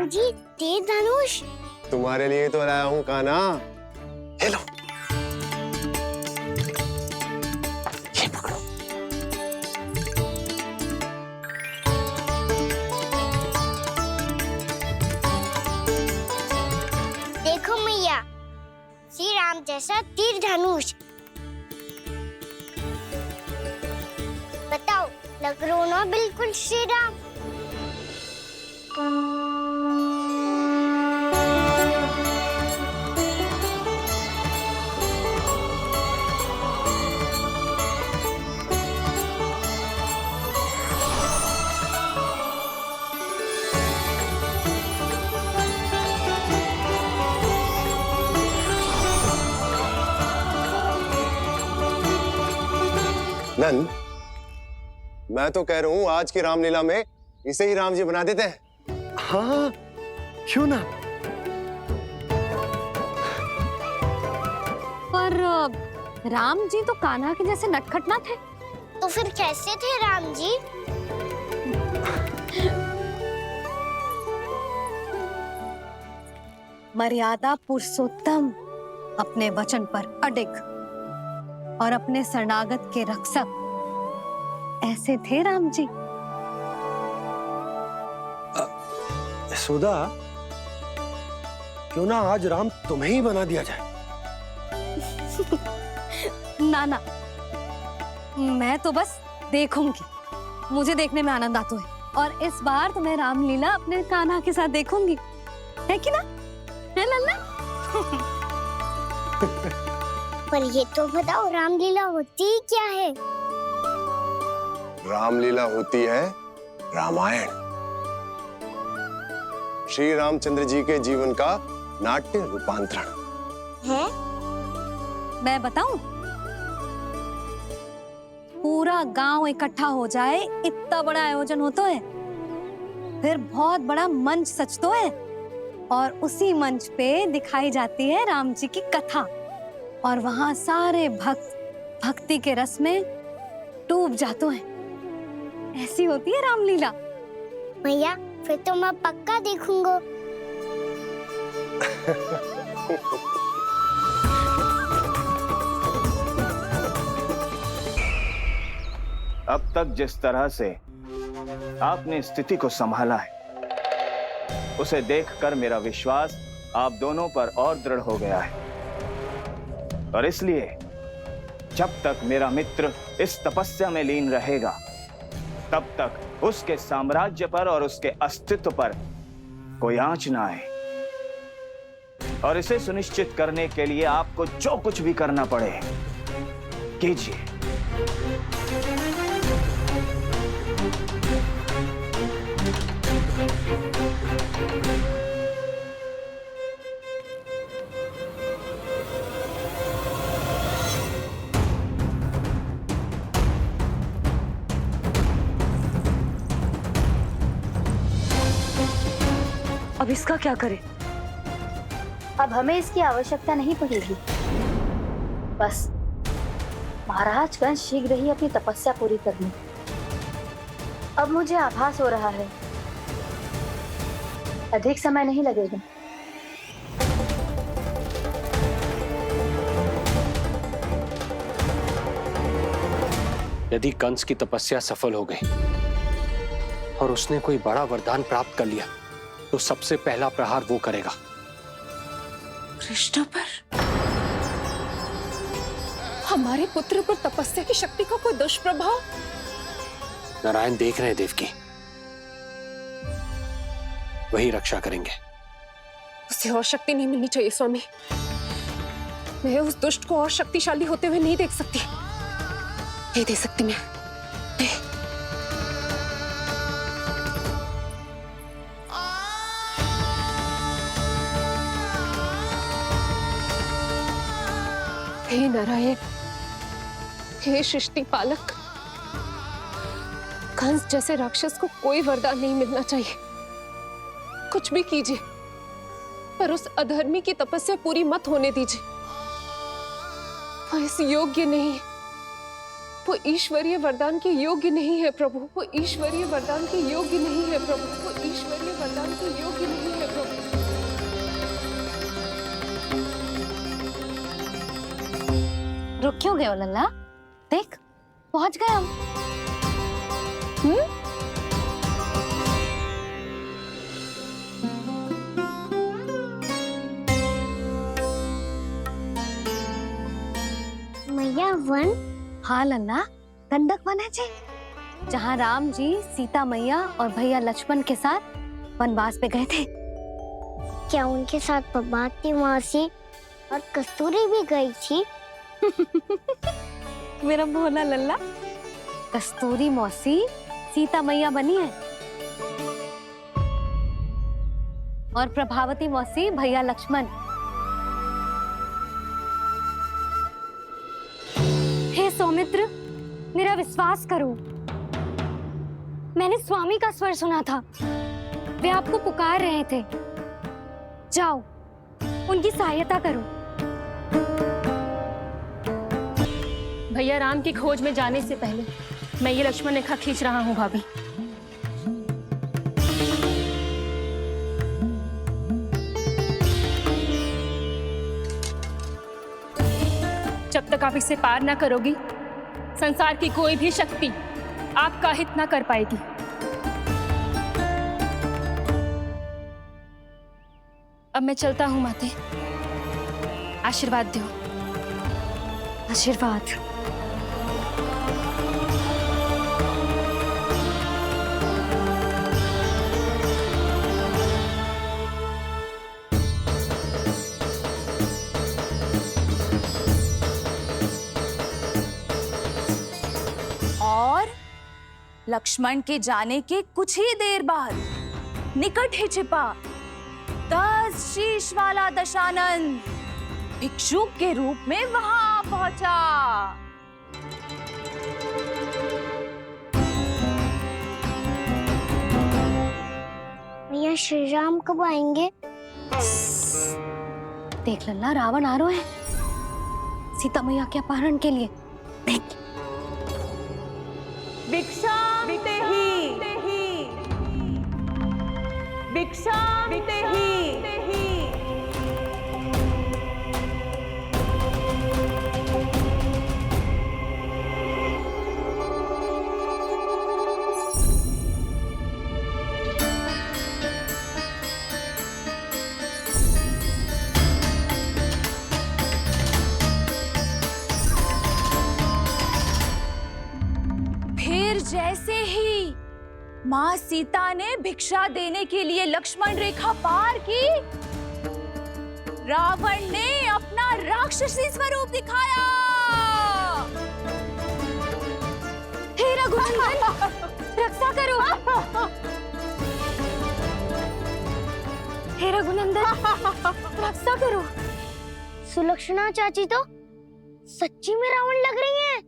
राम जी, तीर धनुष। तुम्हारे लिए तो लाया हूँ कान्हा। ले लो। ये पकड़ो। देखो मैया, श्री राम जैसा तीर धनुष। बताओ, लग रहा ना बिल्कुल श्री राम। नंद, मैं तो कह रहा हूँ आज की रामलीला में इसे ही राम जी बना देते हैं। हाँ, क्यों ना। पर राम जी तो कान्हा के जैसे नटखट ना थे। तो फिर कैसे थे राम जी? मर्यादा पुरुषोत्तम, अपने वचन पर अडिग और अपने शरणागत के रक्षक, ऐसे थे राम जी। यशोदा, क्यों ना आज राम तुम्हें ही बना दिया जाए। ना ना, मैं तो बस देखूंगी, मुझे देखने में आनंद आता है। और इस बार तो मैं रामलीला अपने कान्हा के साथ देखूंगी, है कि ना? है लल्ला? पर ये तो बताओ, रामलीला होती क्या है? रामलीला होती है रामायण। श्री रामचंद्र जी के जीवन का नाट्य रूपांतरण है। मैं बताऊं? पूरा गांव इकट्ठा हो जाए, इतना बड़ा आयोजन होता है, फिर बहुत बड़ा मंच सजतो है और उसी मंच पे दिखाई जाती है राम जी की कथा और वहां सारे भक्त भक्ति के रस में डूब जाते हैं। ऐसी होती है रामलीला। भैया, फिर तो मैं पक्का देखूंगा। अब तक जिस तरह से आपने स्थिति को संभाला है, उसे देखकर मेरा विश्वास आप दोनों पर और दृढ़ हो गया है। और इसलिए जब तक मेरा मित्र इस तपस्या में लीन रहेगा, तब तक उसके साम्राज्य पर और उसके अस्तित्व पर कोई आंच ना आए। और इसे सुनिश्चित करने के लिए आपको जो कुछ भी करना पड़े, कीजिए। अब इसका क्या करें? अब हमें इसकी आवश्यकता नहीं पड़ेगी। बस महाराज कंस शीघ्र ही अपनी तपस्या पूरी कर लें। अब मुझे आभास हो रहा है, अधिक समय नहीं लगेगा। यदि कंस की तपस्या सफल हो गई और उसने कोई बड़ा वरदान प्राप्त कर लिया, तो सबसे पहला प्रहार वो करेगा। कृष्ण पर? हमारे पुत्र पर तपस्या की शक्ति का कोई दुष्प्रभाव? नारायण देख रहे हैं देवकी, वही रक्षा करेंगे। उसे और शक्ति नहीं मिलनी चाहिए स्वामी। मैं उस दुष्ट को और शक्तिशाली होते हुए नहीं देख सकती, नहीं दे सकती मैं। हे नारायण, हे सृष्टि पालक, कंस जैसे राक्षस को कोई वरदान नहीं मिलना चाहिए। कुछ भी कीजिए, पर उस अधर्मी की तपस्या पूरी मत होने दीजिए। वो इस योग्य नहीं है, वो ईश्वरीय वरदान के योग्य नहीं है प्रभु। वो ईश्वरीय वरदान के योग्य नहीं है प्रभु। वो ईश्वरीय वरदान के योग्य नहीं है रुक क्यों गए हो लल्ला? देख, पहुंच गए हम। मैया वन? हाँ लल्ला, गंडक वन है जी, जहाँ राम जी सीता मैया और भैया लक्ष्मण के साथ वनवास पे गए थे। क्या उनके साथ पद्मावती मौसी और कस्तूरी भी गई थी? मेरा भोला लल्ला, कस्तूरी मौसी सीता मैया बनी है और प्रभावती मौसी भैया लक्ष्मण। हे सौमित्र, मेरा विश्वास करो, मैंने स्वामी का स्वर सुना था, वे आपको पुकार रहे थे। जाओ, उनकी सहायता करो। भैया राम की खोज में जाने से पहले मैं ये लक्ष्मण रेखा खींच रहा हूँ भाभी। जब तक आप इसे पार ना करोगी, संसार की कोई भी शक्ति आपका हित ना कर पाएगी। अब मैं चलता हूँ माते, आशीर्वाद दो। आशीर्वाद। और लक्ष्मण के जाने के कुछ ही देर बाद निकट ही छिपा 10 शीश वाला दशानन भिक्षुक के रूप में वहां पहुंचा। भैया श्री राम कब आएंगे? देख लल्ला, रावण आ रहा है सीता मैया के अपहरण के लिए। देख, भिक्षा ते ही, भिक्षा ते ही। फिर जैसे ही माँ सीता ने भिक्षा देने के लिए लक्ष्मण रेखा पार की, रावण ने अपना राक्षसी स्वरूप दिखाया। हे रघुनंदन, रक्षा करो। हे रघुनंदन, रक्षा करो। सुलक्षणा चाची तो सच्ची में रावण लग रही हैं।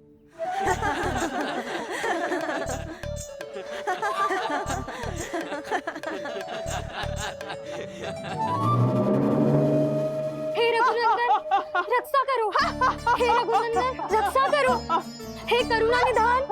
हे रघुनंदन, रक्षा करो। हे रघुनंदन, रक्षा करो। हे करुणा निधान।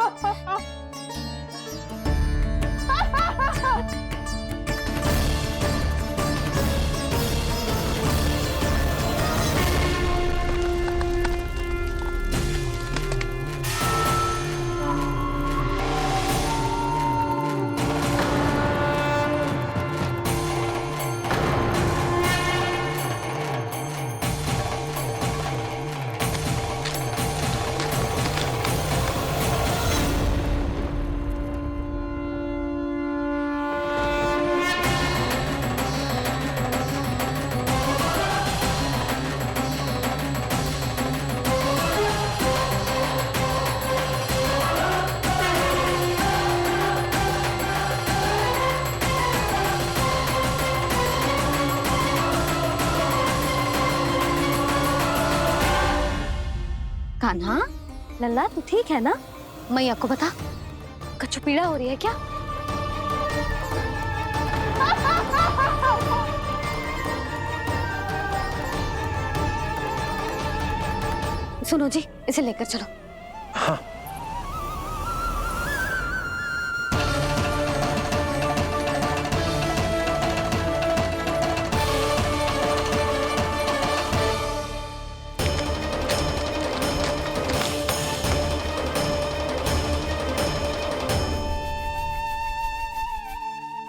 कान्हा, लल्ला तू ठीक है ना? मैया को बता, कछु पीड़ा हो रही है क्या? सुनो जी, इसे लेकर चलो। हाँ।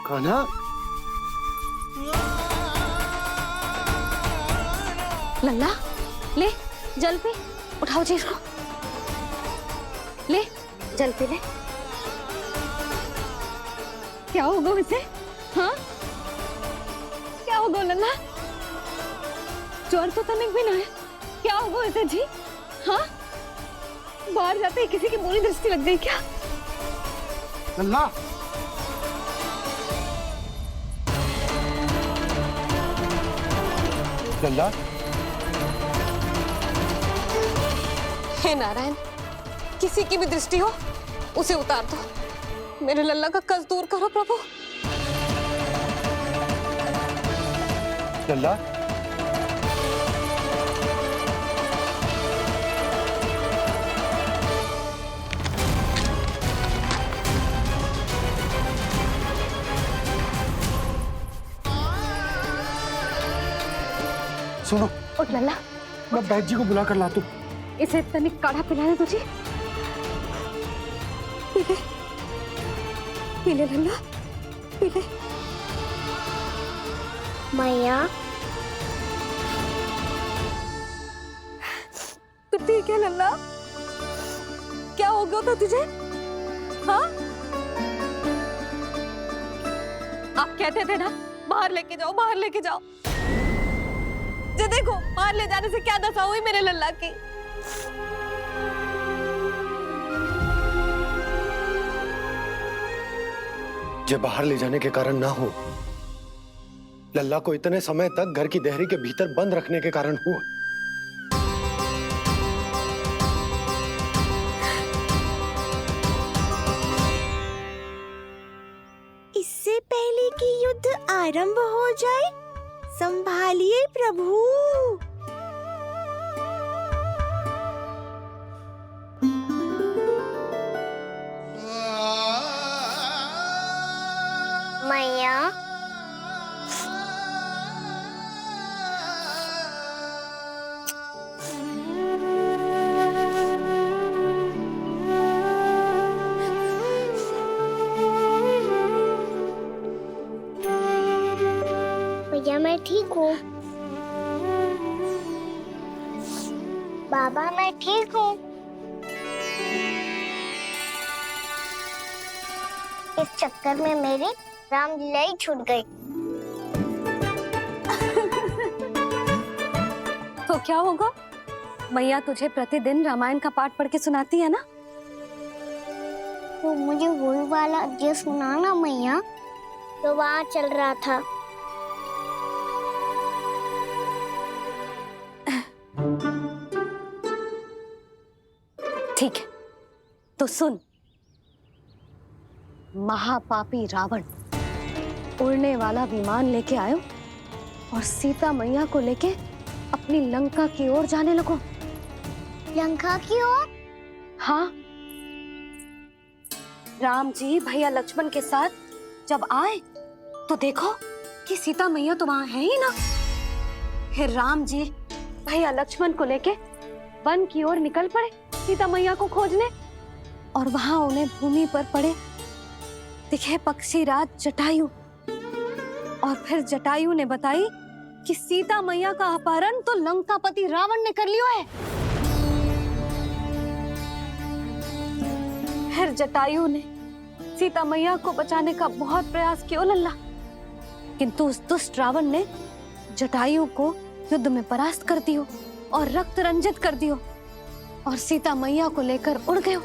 कान्हा, लल्ला ले जल पी, उठाओ जी इसको, ले जल पी ले। क्या होगा उसे? हाँ क्या होगा लल्ला? ज्वर तो तनिक भी ना है, क्या होगा उसे जी? हाँ बाहर जाते ही किसी की बुरी दृष्टि लग गई क्या? लल्ला, लल्ला, हे नारायण, किसी की भी दृष्टि हो उसे उतार दो, मेरे लल्ला का कष्ट दूर करो प्रभु। लल्ला, सुनो, उठ लल्ला, मैं बैद जी को बुला कर लाता हूँ। इसे तनिक काढ़ा पिलाने तुझे, पी ले, पी ले लल्ला, पी ले। मैया तो ठीक है लल्ला, क्या हो गया था तुझे? हाँ आप कहते थे ना बाहर लेके जाओ, बाहर लेके जाओ, ये देखो बाहर ले जाने से क्या दशा हुई मेरे लल्ला की। ये बाहर ले जाने के कारण ना हो, लल्ला को इतने समय तक घर की देहरी के भीतर बंद रखने के कारण हुआ। इससे पहले कि युद्ध आरंभ हो जाए, संभालिए प्रभु। मैया भैया मैं ठीक हूँ। बाबा मैं ठीक हूँ। इस चक्कर में मेरी रामलीला ही छूट गई। तो क्या होगा? मैया तुझे प्रतिदिन रामायण का पाठ पढ़ के सुनाती है ना? तो मुझे वही वाला अध्याय सुनाना मैया, तो वहाँ चल रहा था। ठीक है, तो सुन। महापापी रावण उड़ने वाला विमान लेके आयो और सीता मैया को लेके अपनी लंका की ओर जाने लगो। लंका की ओर? हाँ, राम जी भैया लक्ष्मण के साथ जब आए तो देखो कि सीता मैया तो वहां है ही ना। फिर राम जी भैया लक्ष्मण को लेके वन की ओर निकल पड़े सीता मैया को खोजने, और वहां उन्हें भूमि पर पड़े दिखे पक्षी राज जटायु। और फिर जटायु ने बताई कि सीता मैया का अपहरण तो लंकापति रावण ने कर लियो है। फिर जटायु ने सीता मैया को बचाने का बहुत प्रयास किया लल्ला, किंतु उस दुष्ट रावण ने जटायु को युद्ध में परास्त कर दियो और रक्त रंजित कर दियो और सीता मैया को लेकर उड़ गयो।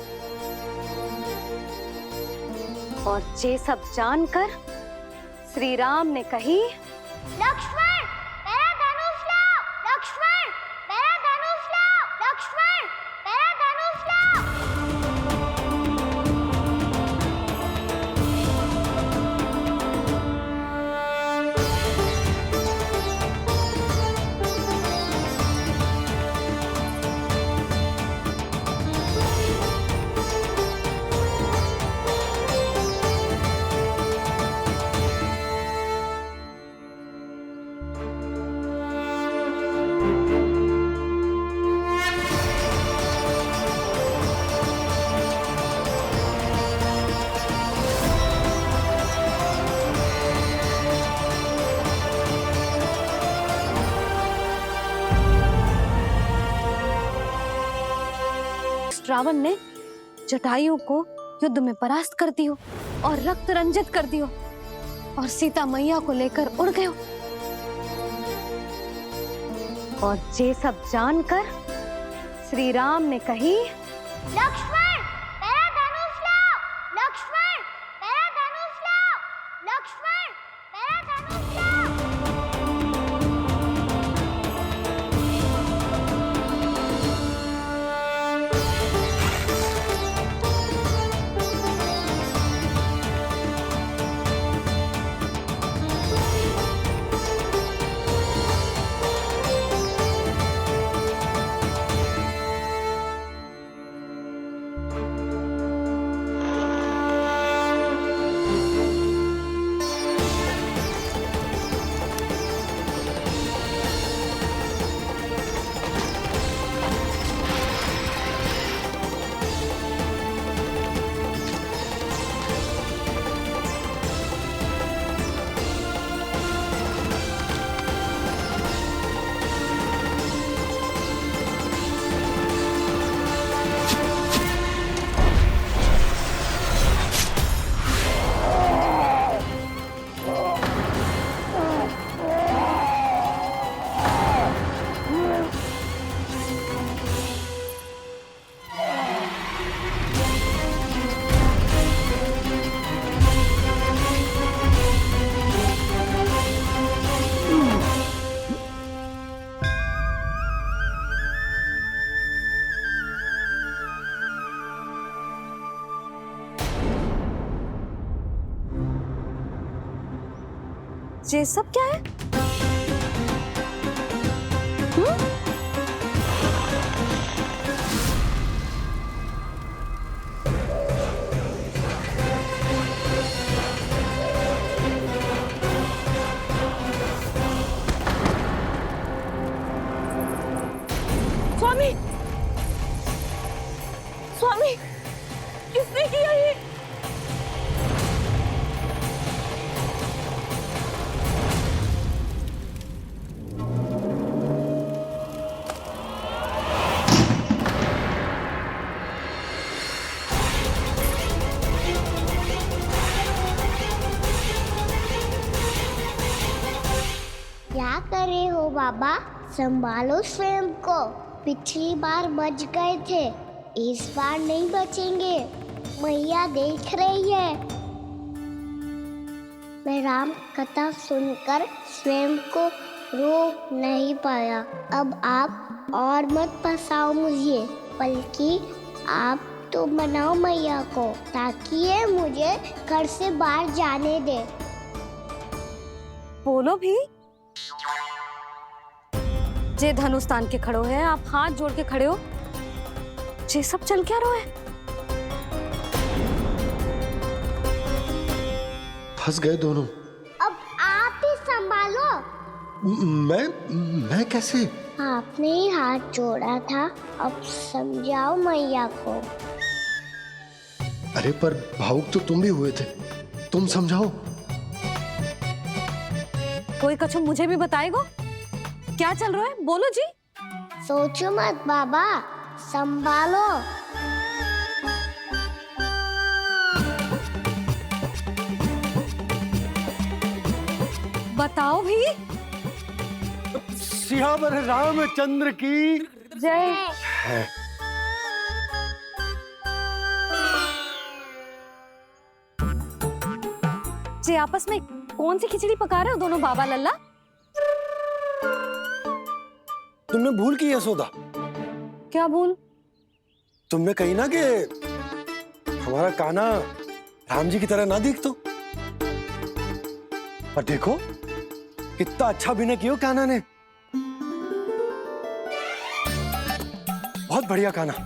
और ये सब जानकर श्री राम ने कही, लक्ष्मण मेरा धनुष लाओ, लक्ष्मण मेरा धनुष लाओ, लक्ष्मण मेरा धनुष लाओ। रावण ने जटायु को युद्ध में परास्त कर दियो और रक्त रंजित कर दियो और सीता मैया को लेकर उड़ गयो। और ये सब जानकर श्री राम ने कही, लक्ष्मण मेरा धनुष लाओ, लक्ष्मण मेरा धनुष लाओ, लक्ष्मण मेरा धनुष लाओ। ये सब क्या है? स्वामी, स्वामी, किसने किया ये? क्या करे हो बाबा, संभालो स्वयं को। पिछली बार बच गए थे, इस बार नहीं बचेंगे। मैया देख रही है। मैं राम कथा सुनकर स्वयं को रोक नहीं पाया। अब आप और मत फंसाओ मुझे, बल्कि आप तो बनाओ मैया को, ताकि ये मुझे घर से बाहर जाने दे। बोलो भी। जे धनुष तान के खड़ो है, आप हाथ जोड़ के खड़े हो। ये सब चल क्या रहा है? फंस गए दोनों। अब आप ही संभालो। मैं कैसे? आपने ही हाथ जोड़ा था, अब समझाओ मैया को। अरे पर भावुक तो तुम भी हुए थे, तुम समझाओ। कोई कछु मुझे भी बताएगो? क्या चल रहा है, बोलो जी। सोचो मत बाबा, संभालो। बताओ भी। सियावर रामचंद्र की जय। जी आपस में कौन सी खिचड़ी पका रहे हो दोनों बाबा लल्ला? तुमने भूल की यशोदा? क्या भूल? तुमने कही ना कि हमारा कान्हा राम जी की तरह ना दिख तो। पर देखो कितना अच्छा अभिनय किया कान्हा ने। बहुत बढ़िया कान्हा।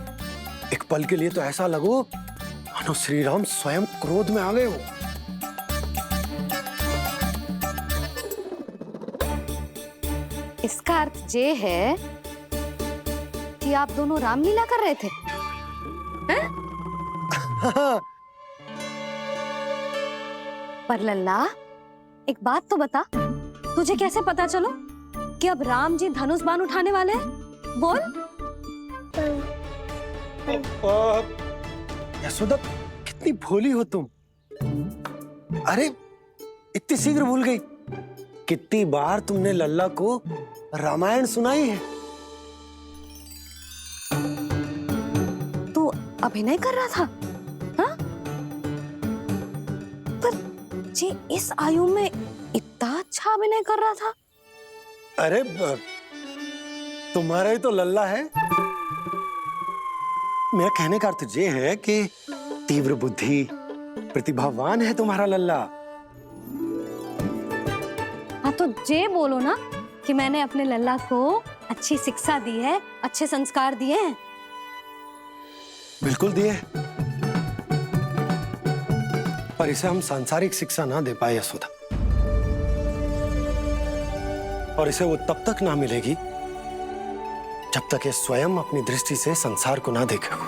एक पल के लिए तो ऐसा लगो मानो श्री राम स्वयं क्रोध में आ गए हो। इसका अर्थ ये है कि आप दोनों रामलीला कर रहे थे, हैं? पर लल्ला एक बात तो बता, तुझे कैसे पता चलो कि अब राम जी धनुष बाण उठाने वाले हैं? बोल। यशोदा, कितनी भोली हो तुम। अरे इतनी शीघ्र भूल गई। कितनी बार तुमने लल्ला को रामायण सुनाई है। तू अभिनय कर रहा था? हाँ? पर जे इस आयु में इतना अच्छा अभिनय कर रहा था। अरे तुम्हारा ही तो लल्ला है। मेरा कहने का अर्थ ये है कि तीव्र बुद्धि, प्रतिभावान है तुम्हारा लल्ला। हाँ तो जे बोलो ना कि मैंने अपने लल्ला को अच्छी शिक्षा दी है, अच्छे संस्कार दिए हैं। बिल्कुल दिए, पर इसे हम सांसारिक शिक्षा ना दे पाए यशोदा। और इसे वो तब तक ना मिलेगी जब तक ये स्वयं अपनी दृष्टि से संसार को ना देखेगा।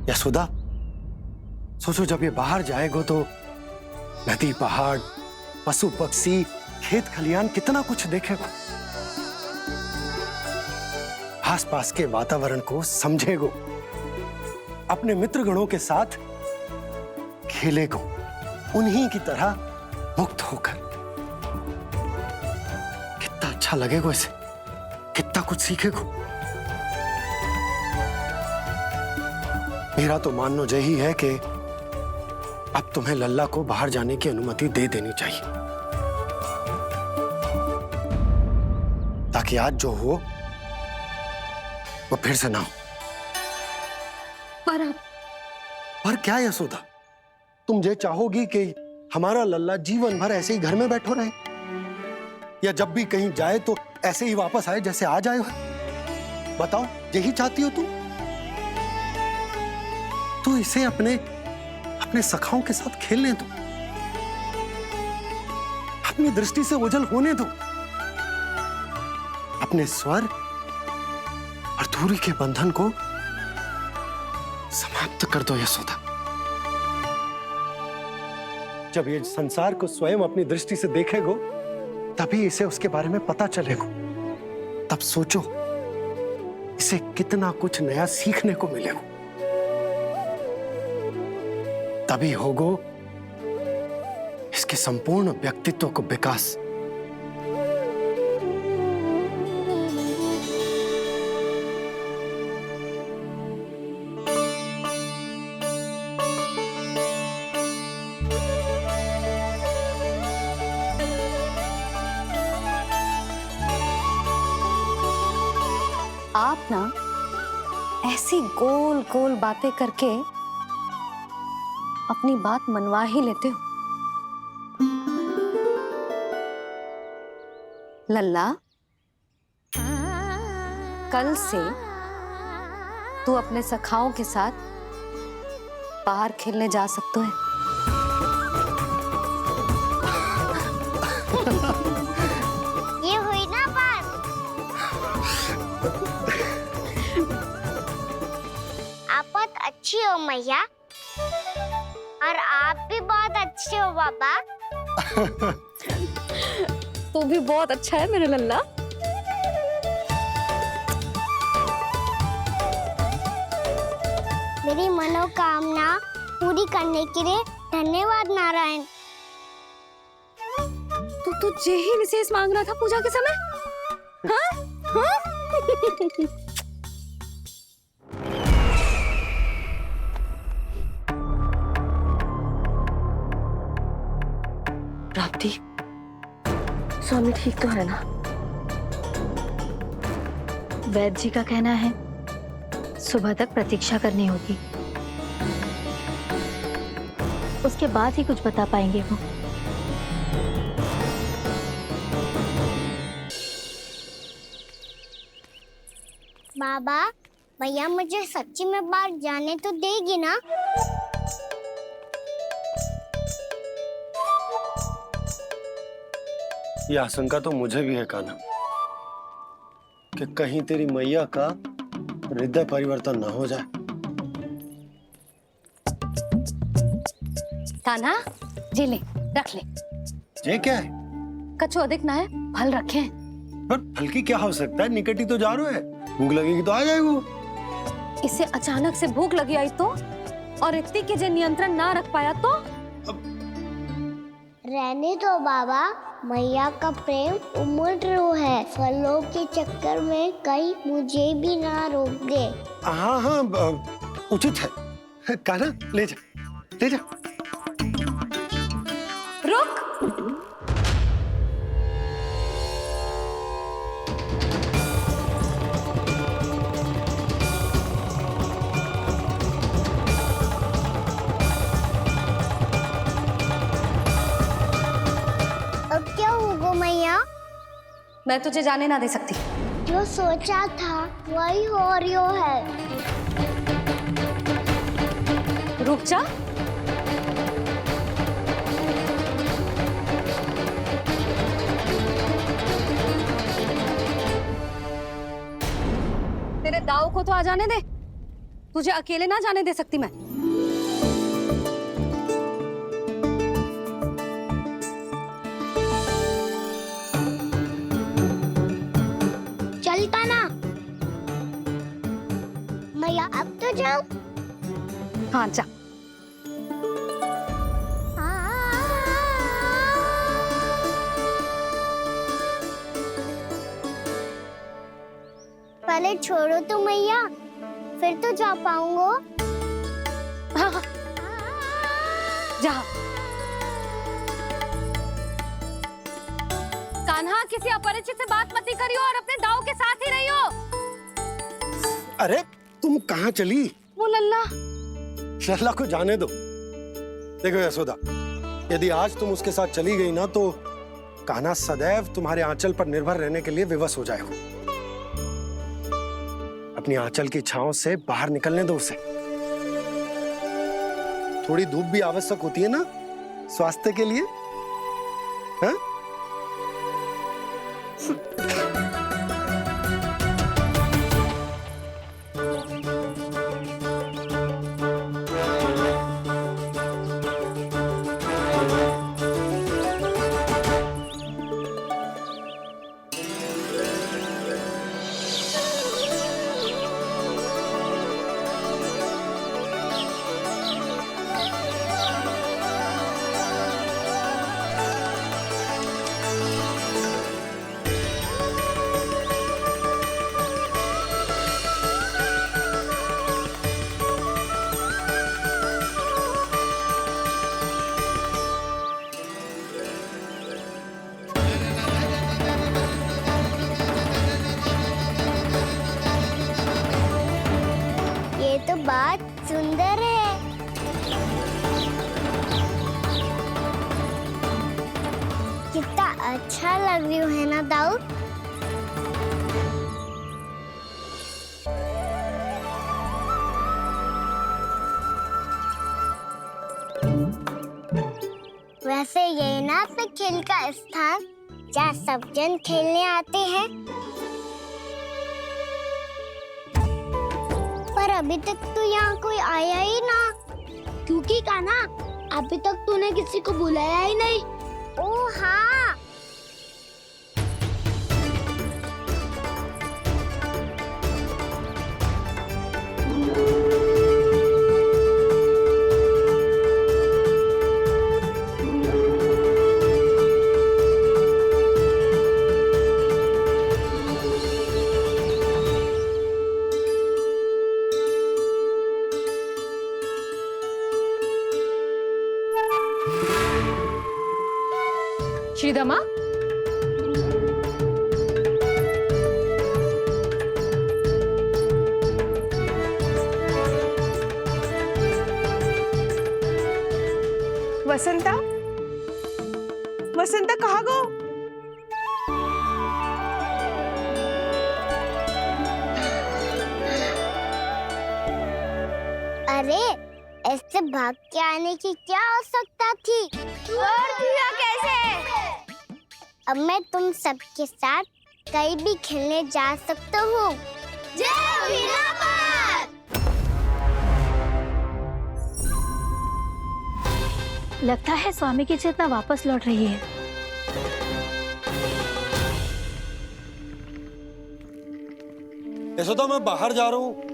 यशोदा, सोचो जब ये बाहर जाएगा तो नदी, पहाड़, पशु पक्षी, खेत खलियान कितना कुछ देखेगा। आसपास के वातावरण को समझेगो, अपने मित्रगणों के साथ खेलेगो, उन्हीं की तरह मुक्त होकर। कितना अच्छा लगेगा इसे, कितना कुछ सीखेगो। मेरा तो मानना यही है कि अब तुम्हें लल्ला को बाहर जाने की अनुमति दे देनी चाहिए, ताकि आज जो हो वो फिर से ना हो। पर क्या यशोदा, तुम ये चाहोगी कि हमारा लल्ला जीवन भर ऐसे ही घर में बैठो रहे, या जब भी कहीं जाए तो ऐसे ही वापस आए जैसे आज आए हो? बताओ, यही चाहती हो तुम? तो इसे अपने सखाओं के साथ खेलने दो, अपनी दृष्टि से ओझल होने दो, अपने स्वर और दूरी के बंधन को समाप्त कर दो यशोदा। जब ये संसार को स्वयं अपनी दृष्टि से देखेगो, तभी इसे उसके बारे में पता चलेगा। तब सोचो, इसे कितना कुछ नया सीखने को मिलेगा। तभी होगो इसके संपूर्ण व्यक्तित्व को विकास। आप ना ऐसी गोल गोल बातें करके अपनी बात मनवा ही लेते हो। लल्ला, कल से तू अपने सखाओं के साथ बाहर खेलने जा सकते हैं। ये हुई ना बात। आप बहुत अच्छी हो मैया, और आप भी बहुत अच्छे हो पापा। तू भी बहुत अच्छा है मेरे लल्ला। मेरी मनोकामना पूरी करने के लिए धन्यवाद नारायण। तू यही विशेष मांग रहा था पूजा के समय? हाँ? हाँ? प्राप्ति, स्वामी ठीक तो है ना? वैद्य जी का कहना है सुबह तक प्रतीक्षा करनी होगी, उसके बाद ही कुछ बता पाएंगे वो। बाबा, भैया मुझे सच्ची में बाहर जाने तो देगी ना? ये आशंका तो मुझे भी है कान्हा, कि कहीं तेरी मैया का हृदय परिवर्तन न हो जाए। कान्हा, जी ले, रख ले। ये क्या है? कछु अधिक ना है, फल रखे। पर फल की क्या आवश्यकता है? निकट ही तो जा रहे हैं। भूख लगेगी तो आ जाए वो। इसे अचानक से भूख लगी आई तो, और इतनी के जे नियंत्रण ना रख पाया तो? रहने दो बाबा, मैया का प्रेम उमड़ है। फलों के चक्कर में कहीं मुझे भी ना रोक दे। हाँ हाँ, उचित है। कान्हा ले जा, ले जा। रुक। अब क्या होगा मैया? मैं तुझे जाने ना दे सकती। जो सोचा था वही हो रही है। रुक जा। तेरे दाव को तो आ जाने दे, तुझे अकेले ना जाने दे सकती मैं। चलता ना मैया, अब तो जाओ। हाँ जा। पहले छोड़ो तो मैया, फिर तो जा पाऊंगा। हाँ हाँ जा। कान्हा, किसी अपरिचित से बात मत करियो और अपने दाव के साथ ही रहियो। अरे तुम कहाँ चली? वो लल्ला। लल्ला को जाने दो। देखो यशोदा, यदि आज तुम उसके साथ चली गई ना तो कान्हा सदैव तुम्हारे आंचल पर निर्भर रहने के लिए विवश हो जाएगा। अपनी आंचल की छांव से बाहर निकलने दो उसे। थोड़ी धूप भी आवश्यक होती है ना स्वास्थ्य के लिए, हाँ? तो बात सुंदर है। कितना अच्छा लग रही है ना दाऊद? वैसे ये ना अपने खेल का स्थान जहाँ सब जन खेलने आते हैं, पर अभी तक तो यहाँ कोई आया ही ना। क्योंकि कान्हा, अभी तक तूने किसी को बुलाया ही नहीं। ओह हाँ, श्रीदामा, वसंता, वसंता कहाँ गो? अरे ऐसे भाग के आने की क्या आवश्यकता थी? और दिया कैसे? अब मैं तुम सबके साथ कहीं भी खेलने जा सकता हूँ। जय वीरापाल! लगता है स्वामी की चेतना वापस लौट रही है। यशोदा मैं बाहर जा रहा हूँ।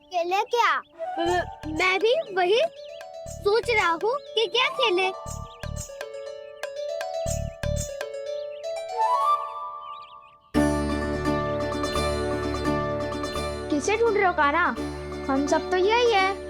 खेले क्या? मैं भी वही सोच रहा हूँ कि क्या खेले। किसे ढूंढ रहे हो काना? हम सब तो यही है।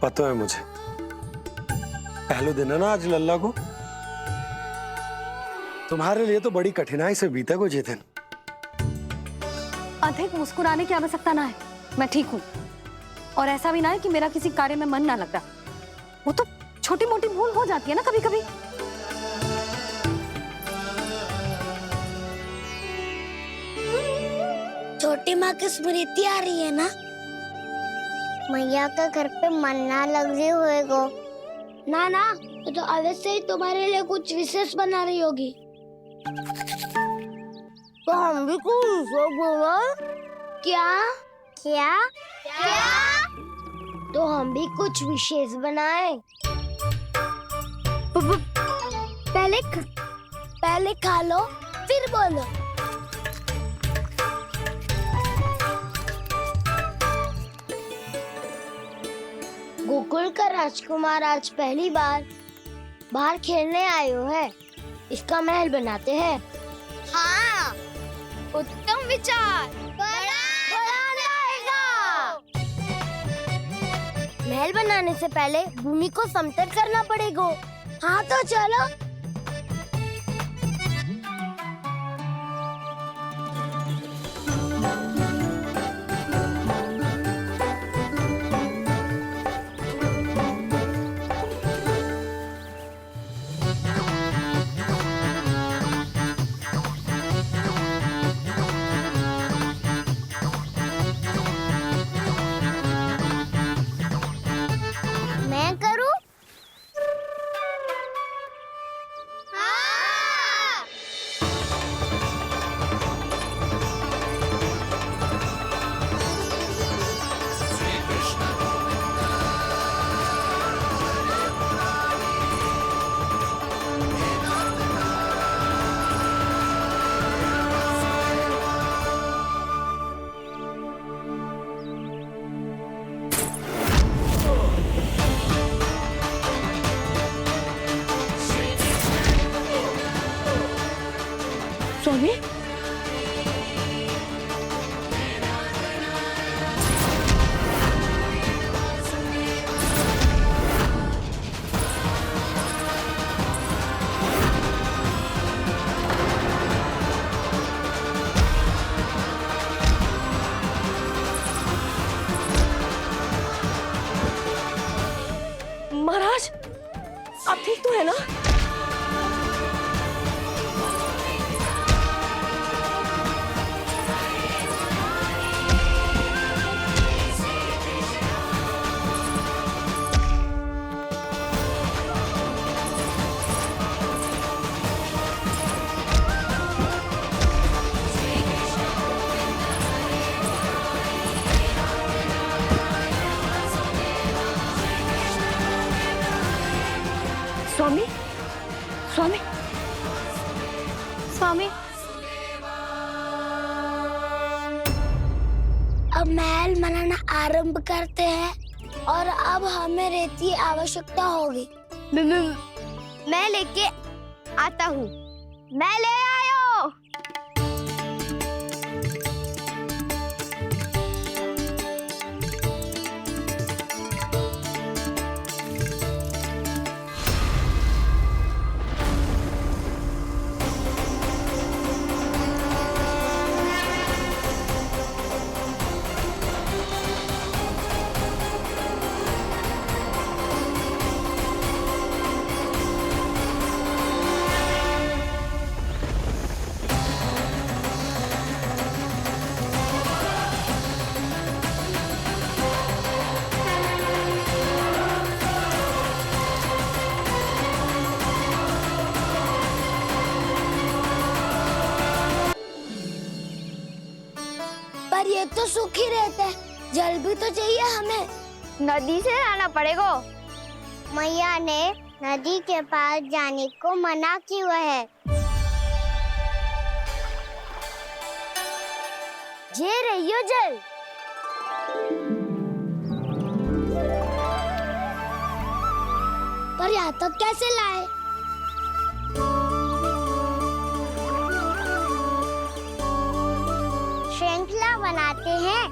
पता है मुझे, पहले दिन है ना आज लल्ला को। तुम्हारे लिए तो बड़ी कठिनाई से बीता को जितिन। अधिक मुस्कुराने की आवश्यकता ना है, मैं ठीक हूँ। और ऐसा भी ना है कि मेरा किसी कार्य में मन ना लग रहा। वो तो छोटी मोटी भूल हो जाती है ना कभी कभी। छोटी माँ की स्मृति आ रही है ना? मैया का घर पे मन ना लग रही होएगो। ना ना, तो अवश्य ही तुम्हारे लिए कुछ विशेष बना रही होगी। तो हम भी कुछ विशेष बोला? क्या क्या क्या? तो हम भी कुछ विशेष बनाए। पहले खा लो फिर बोलो। गोकुल का राजकुमार आज पहली बार बाहर खेलने आए हो है। इसका महल बनाते हैं। हाँ, उत्तम विचार। बड़ा रहेगा। महल बनाने से पहले भूमि को समतल करना पड़ेगा। हाँ तो चलो। ना? स्वामी, स्वामी, स्वामी। अब महल बनाना आरंभ करते हैं और अब हमें रेत की आवश्यकता होगी। मैं लेके आता हूँ। मैं ले आयो। पर ये तो सूखी रहता है, जल भी तो चाहिए हमें। नदी से लाना पड़ेगा। मैया ने नदी के पास जाने को मना किया है। ये रहियो जल। पर यहाँ तक कैसे लाए? श्रृंखला बनाते हैं।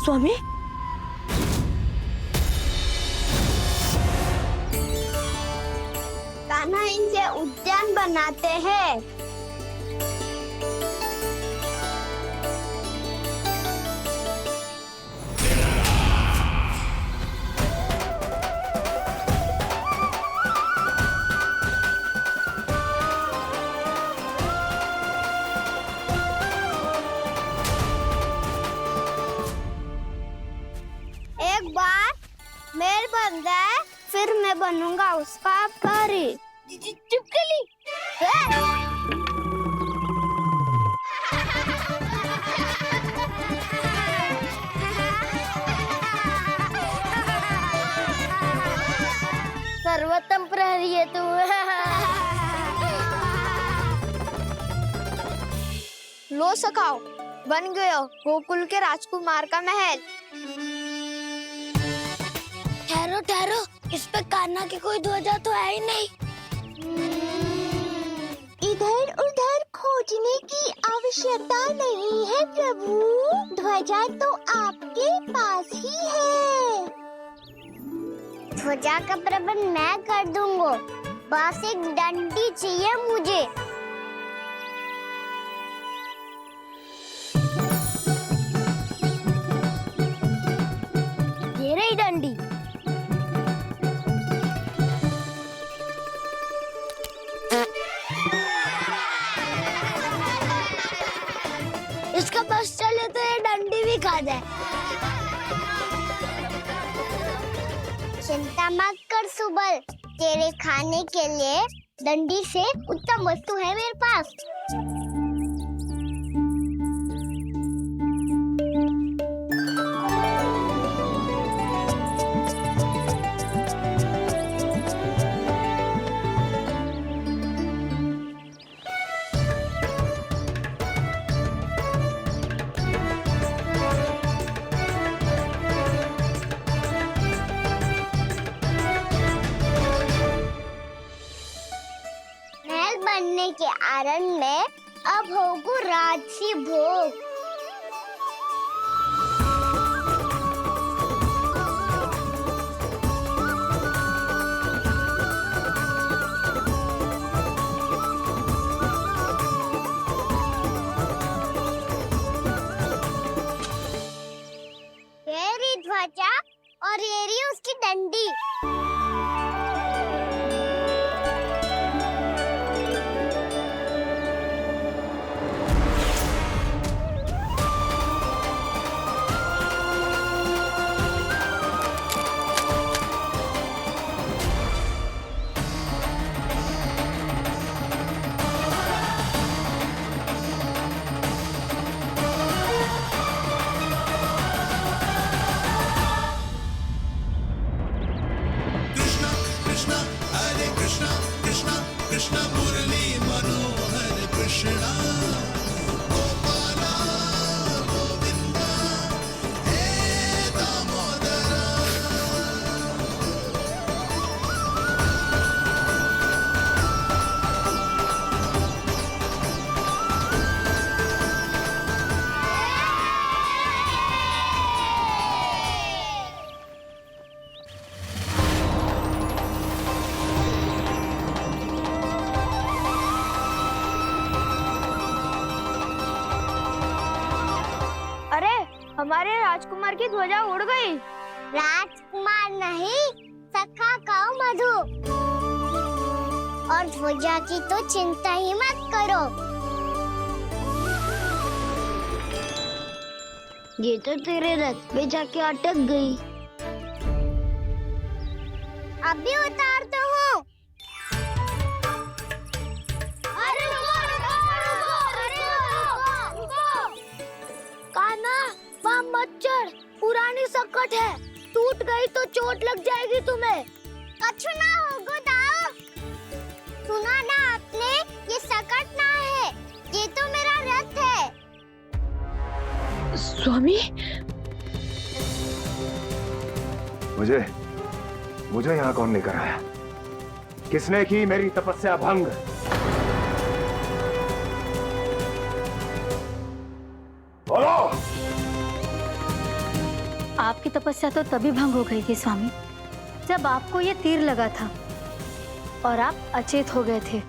स्वामी, कान्हा इनसे उद्यान बनाते हैं। एक बार मेल बन जाए फिर मैं बनूंगा उसका परी। चुपकली। सर्वोत्तम प्रहरी है तू। लो सखाओ, बन गयो गोकुल के राजकुमार का महल। ठहरो ठहरो, इस पे कान्हा की कोई ध्वजा तो है ही नहीं। इधर उधर खोजने की आवश्यकता नहीं है प्रभु, ध्वजा तो आपके पास ही है। ध्वजा का प्रबंध मैं कर दूंगा, बस एक डंडी चाहिए मुझे। ये रही डंडी। चिंता मत कर सुबल, तेरे खाने के लिए डंडी से उत्तम वस्तु है मेरे पास। बनने के आरण में अब होगू राजसी भोग। ये रही ध्वजा और ये रही उसकी डंडी। हमारे राजकुमार की ध्वजा उड़ गई। राजकुमार नहीं, सखा कहो मधु। और ध्वजा की तो चिंता ही मत करो। ये तो तेरे रथ पे जाके अटक गई। अभी उतारता हूँ। अरे कान्हा, वहाँ मत चढ़, पुरानी सकट है, टूट गई तो चोट लग जाएगी तुम्हें। कछु ना होगा दाऊ। सुना ना आपने, ये सकट ना है, ये तो मेरा रथ है। स्वामी, मुझे यहाँ कौन लेकर आया? किसने की मेरी तपस्या भंग? बोलो। आपकी तपस्या तो तभी भंग हो गई थी स्वामी, जब आपको ये तीर लगा था और आप अचेत हो गए थे।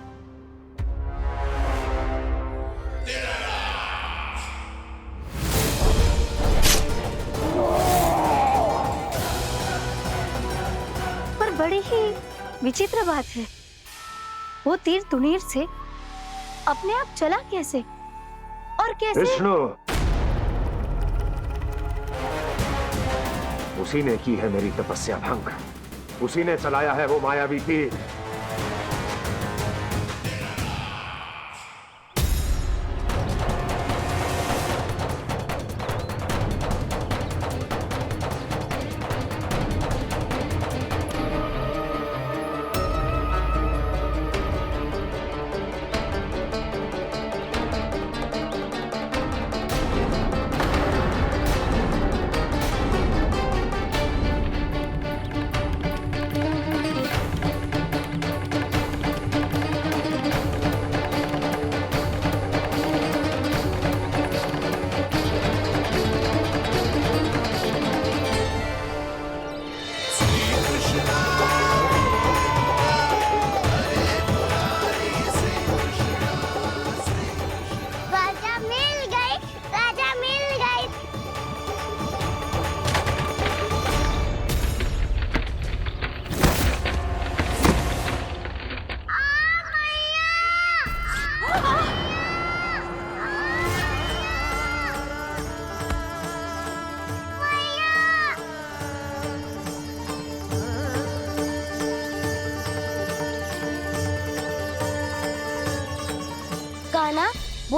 पर बड़ी ही विचित्र बात है, वो तीर तुनीर से अपने आप चला कैसे और कैसे? विष्णु, उसी ने की है मेरी तपस्या भंग, उसी ने चलाया है वो मायावी तीर।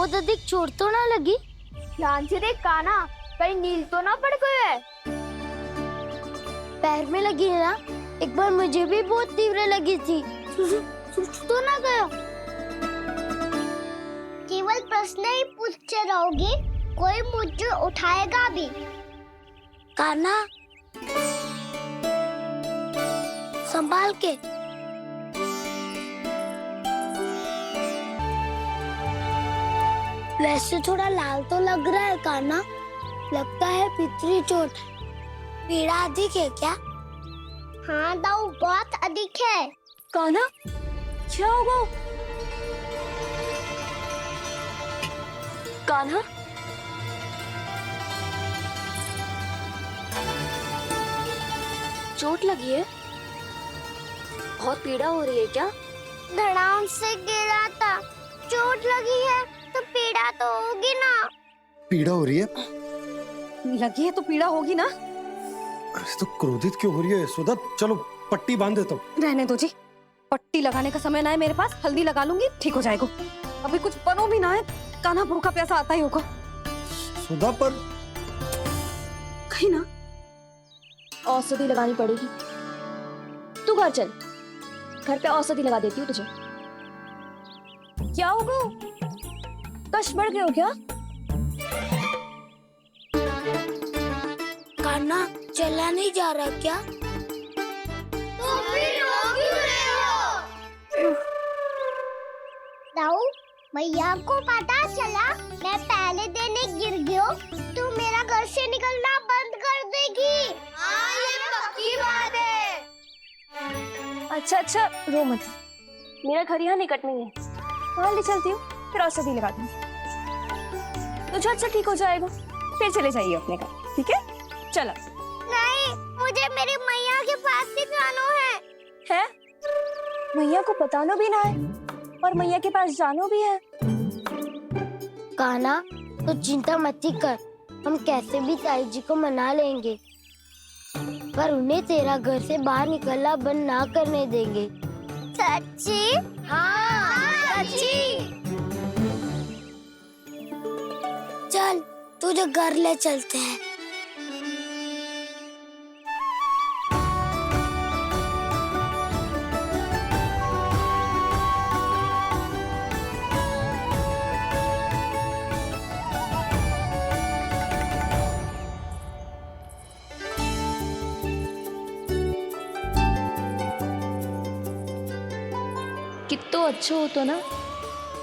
बहुत अधिक चोट तो ना लगी? ध्यान से देख कान्हा, कहीं नील तो ना पड़ गए है। पैर में लगी है ना? एक बार मुझे भी बहुत तीव्र लगी थी। सूझ तो ना गया? केवल प्रश्न ही पूछते रहोगे, कोई मुझे उठाएगा भी? कान्हा, संभाल के। वैसे थोड़ा लाल तो लग रहा है कान्हा, लगता है पितरी चोट है। पीड़ा अधिक है क्या? हाँ दाऊ, बहुत अधिक है। कान्हा, क्या होगा? कान्हा, चोट लगी है? बहुत पीड़ा हो रही है क्या? धड़ाम से गिरा था, चोट लगी है तो पीड़ा तो होगी ना। पीड़ा हो रही है? लगी है तो पीड़ा होगी ना। अरे तो क्रोधित क्यों हो रही है यशोदा? चलो पट्टी बांध देता हूँ। रहने दो जी, पट्टी लगाने का समय ना है मेरे पास, हल्दी लगा लूंगी, ठीक हो जाएगा। अभी कुछ बनो भी ना है, कान्हा भूखा प्यासा आता ही होगा। सुधा पर कहीं ना औषधि लगानी पड़ेगी। तू घर चल, घर पे औषधि लगा देती हूँ तुझे। क्या होगा? कष्ट बढ़ गए हो क्या? कान्हा चला नहीं जा रहा क्या? तो फिर रो क्यों रहे हो? दाऊ, भैया को पता चला मैं पहले दिन ही गिर गया तो मेरा घर से निकलना बंद कर देगी। हाँ, ये पक्की बात है। अच्छा, रो मत। मेरा घर यहाँ निकट में है, वहाँ ले चलती हूँ, फिर औषधि लगा दूँ तो झट से ठीक हो जाएगा। फिर चले जाइए अपने घर, ठीक है? चलो। नहीं, मुझे मेरी मैया के पास ही जाना है। मैया को बताना भी ना है और मैया के पास जानो भी है। कान्हा, तो चिंता मत कर, हम कैसे भी ताई जी को मना लेंगे, पर उन्हें तेरा घर से बाहर निकलना बंद ना करने देंगे। सच्ची? हाँ, सच्ची। चल, तुझे घर ले चलते हैं। कितना अच्छा हो तो ना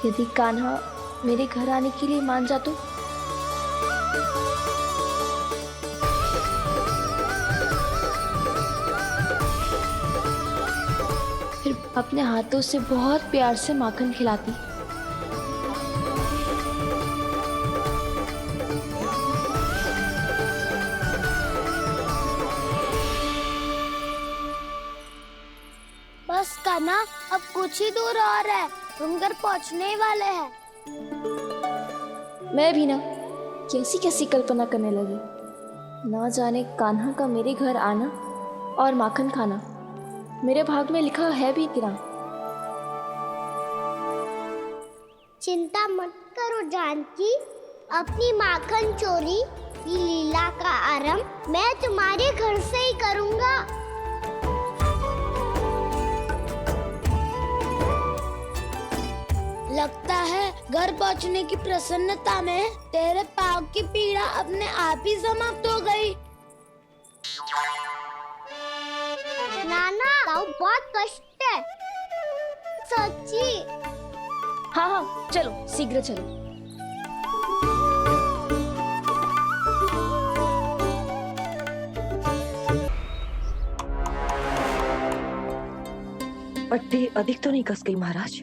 यदि कान्हा मेरे घर आने के लिए मान जा तो। फिर अपने हाथों से बहुत प्यार से माखन खिलाती। बस कान्हा, अब कुछ ही दूर और है, हम घर पहुंचने वाले हैं। मैं भी ना कैसी कैसी कल्पना करने लगी। ना जाने कान्हा का मेरे घर आना और माखन खाना मेरे भाग में लिखा है भी कि ना। चिंता मत करो जानकी, अपनी माखन चोरी की लीला का आरंभ मैं तुम्हारे घर से ही करूंगा। लगता है घर पहुंचने की प्रसन्नता में तेरे पाँव की पीड़ा अपने आप ही समाप्त हो गई। नाना, पाँव बहुत कष्ट है। सच्ची? हाँ, चलो शीघ्र चलो। पट्टी अधिक तो नहीं कस गई महाराज?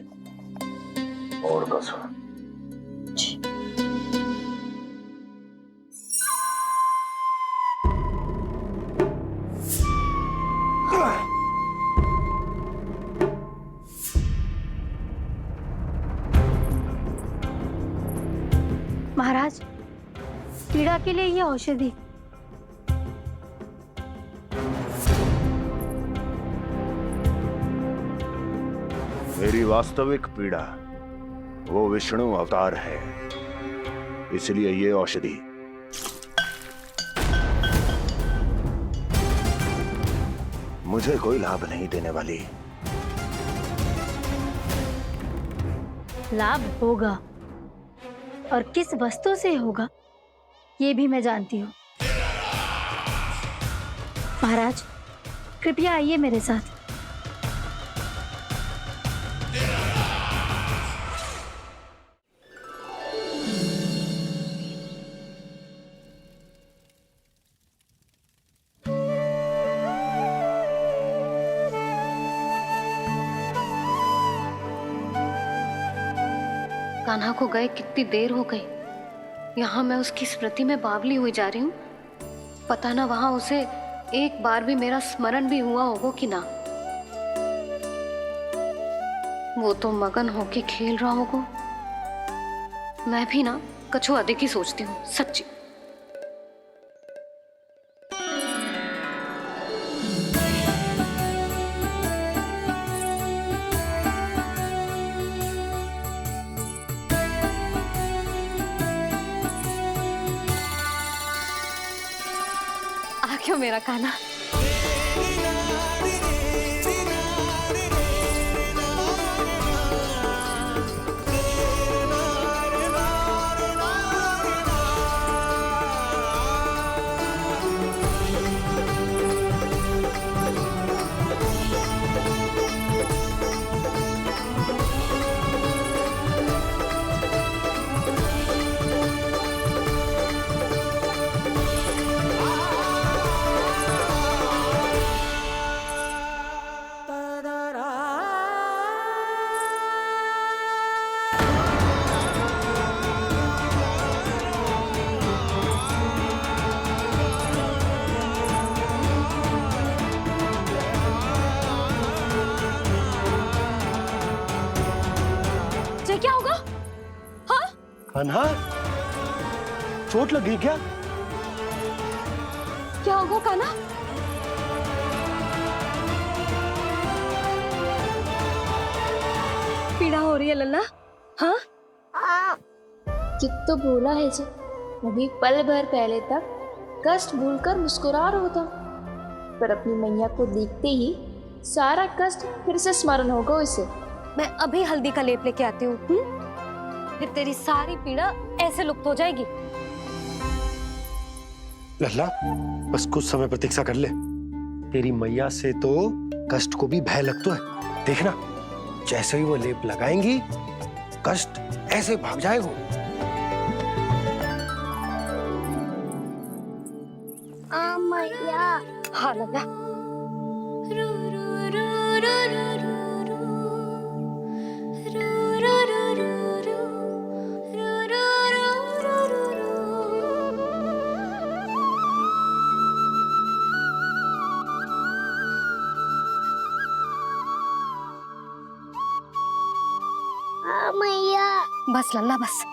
और कसो। महाराज, पीड़ा के लिए ये औषधि। मेरी वास्तविक पीड़ा वो विष्णु अवतार है, इसलिए ये औषधि मुझे कोई लाभ नहीं देने वाली। लाभ होगा, और किस वस्तु से होगा ये भी मैं जानती हूँ। महाराज, कृपया आइए मेरे साथ। कान्हा को गए कितनी देर हो गई। यहाँ मैं उसकी स्मृति में बावली हुई जा रही हूँ। पता ना वहां उसे एक बार भी मेरा स्मरण भी हुआ होगा कि ना। वो तो मगन होके खेल रहा होगा। मैं भी ना कछु अधिक ही सोचती हूँ, सच्ची। क्यों मेरा कान्हा? क्या होगा? हाँ? कान्हा, चोट लगी क्या? क्या होगा कान्हा? पीड़ा हो रही है लल्ला? हाँ? चित तो भूला है जी। अभी पल भर पहले तक कष्ट भूलकर मुस्कुरा रहा था, पर अपनी मैया को देखते ही सारा कष्ट फिर से स्मरण होगा उसे। मैं अभी हल्दी का लेप लेके आती हूँ, फिर तेरी सारी पीड़ा ऐसे लुप्त हो जाएगी। लल्ला, बस कुछ समय प्रतीक्षा कर ले। तेरी मैया से तो कष्ट को भी भय लगता है। देखना, जैसे ही वो लेप लगाएंगी, कष्ट ऐसे भाग जाएगा। मैया। हाँ लल्ला। मैया। बस लल्ला बस।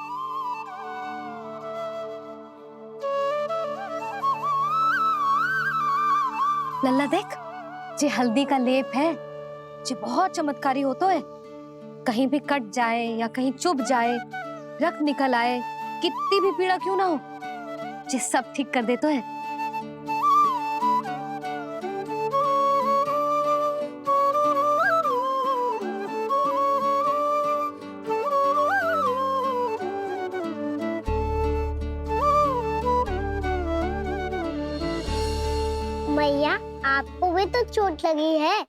लल्ला देख, जे हल्दी का लेप है, जे बहुत चमत्कारी होता है। कहीं भी कट जाए या कहीं चुभ जाए, रक्त निकल आए, कितनी भी पीड़ा क्यों ना हो, जे सब ठीक कर देता है। मैया, आपको भी तो चोट लगी है।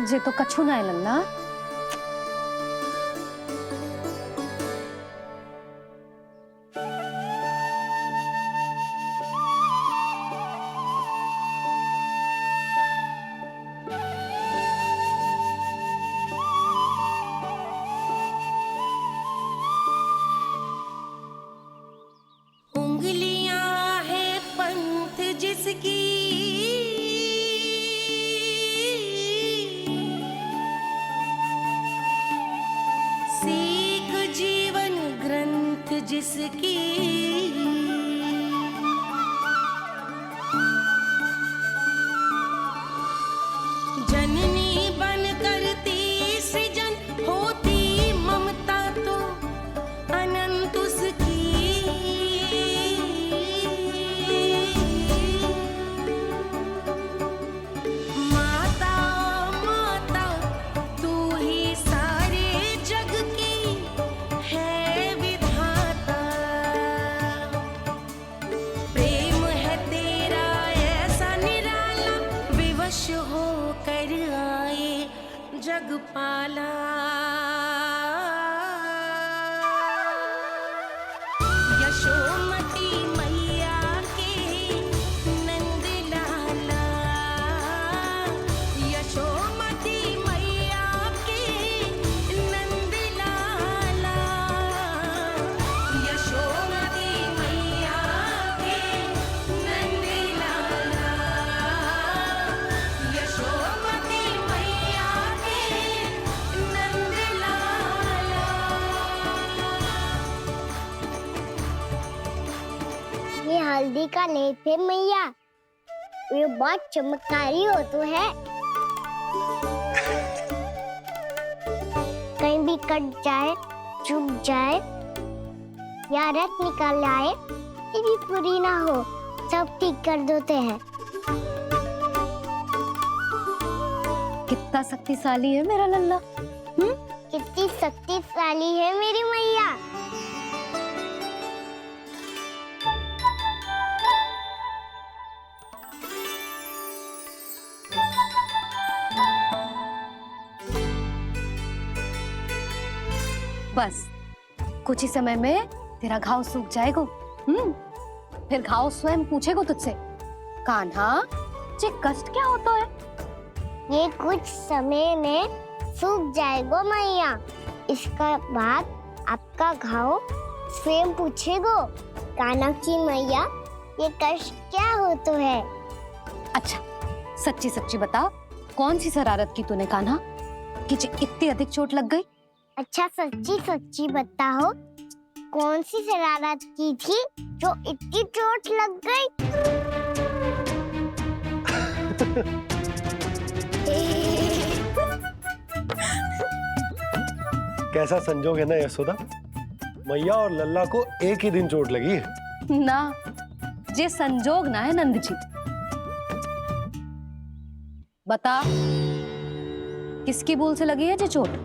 जे तो कछु ना है लल्ला। उंगलियां है पंथ जिसकी, खुश हो कर आए जगपाला। यशोमती मैया के नंद लाला, यशोमती मैया के नंद लाला, यशोमती मैया के नंद लाला, यशोमती मैया के नंद लाला। ये हल्दी का लेप है मैया, ये बहुत चमत्कारी हो तो है। कहीं भी कट जाए, चुभ जाए या रक्त निकल आए, ये भी पूरी ना हो, सब ठीक कर देते हैं। कितना शक्तिशाली है मेरा लल्ला। कितनी शक्तिशाली है मेरी मैया। बस कुछ ही समय में तेरा घाव सूख जाएगा। फिर घाव स्वयं पूछेगा तुझसे, कान्हा ये कष्ट क्या होता है? ये कुछ समय में सूख जाएगा मैया। इसका बाद आपका घाव स्वयं पूछेगो, कान्हा की मैया ये कष्ट क्या होता है? अच्छा सच्ची सच्ची बता, कौन सी शरारत की तूने कान्हा कि इतनी अधिक चोट लग गई? अच्छा सच्ची सच्ची बताओ, कौन सी शरारत की थी जो इतनी चोट लग गई? कैसा संजोग है ना यशोदा, मैया और लल्ला को एक ही दिन चोट लगी है। ना, ये संजोग ना है नंद जी। बता, किसकी भूल से लगी है ये चोट?